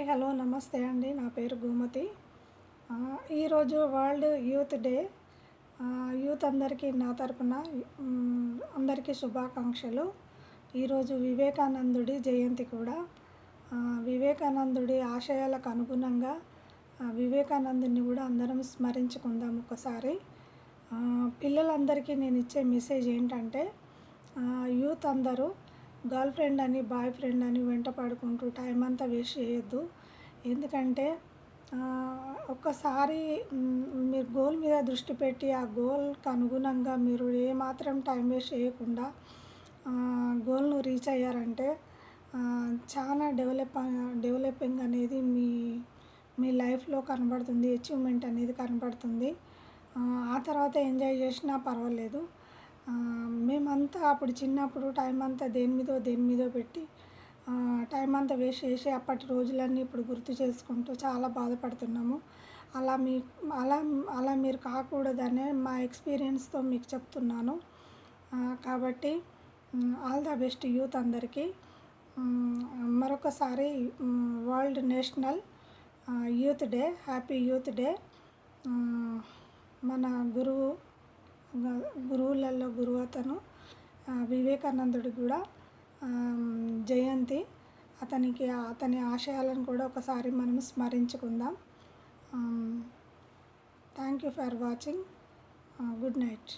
Hello నమస్తే అండి. నా పేరు గోమతి. ఈరోజు వరల్డ్ యూత్ డే. యూత్ అందరికీ నా తరపున అందరికీ శుభాకాంక్షలు. ఈరోజు వివేకానందుడి జయంతి కూడా. వివేకానందుడి ఆశయాలకు అనుగుణంగా వివేకానందుని కూడా అందరం స్మరించుకుందాం ఒకసారి. పిల్లలందరికీ నేను ఇచ్చే మెసేజ్ ఏంటంటే, యూత్ అందరూ గర్ల్ ఫ్రెండ్ అని బాయ్ ఫ్రెండ్ అని వెంట పడుకుంటూ టైం అంతా వేస్ట్ చేయొద్దు. ఎందుకంటే ఒక్కసారి మీరు గోల్ మీద దృష్టి పెట్టి ఆ గోల్కి అనుగుణంగా మీరు ఏమాత్రం టైం వేస్ట్ చేయకుండా గోల్ను రీచ్ అయ్యారంటే చాలా డెవలపింగ్ అనేది మీ లైఫ్లో కనబడుతుంది. అచీవ్మెంట్ అనేది కనబడుతుంది. ఆ తర్వాత ఎంజాయ్ చేసినా పర్వాలేదు. మేమంతా అప్పుడు చిన్నప్పుడు టైం అంతా దేని మీదో పెట్టి టైం అంతా వేస్ట్ చేసి అప్పటి రోజులన్నీ ఇప్పుడు గుర్తు చేసుకుంటూ చాలా బాధపడుతున్నాము. అలా మీరు కాకూడదనే మా ఎక్స్పీరియన్స్తో మీకు చెప్తున్నాను. కాబట్టి ఆల్ ద బెస్ట్ యూత్ అందరికీ. మరొకసారి world national youth day, happy youth day. మన గురువులలో గురువు అతను వివేకానందుడి కూడా జయంతి. అతని ఆశయాలను కూడా ఒకసారి మనం స్మరించుకుందాం. Thank you for watching. Good night.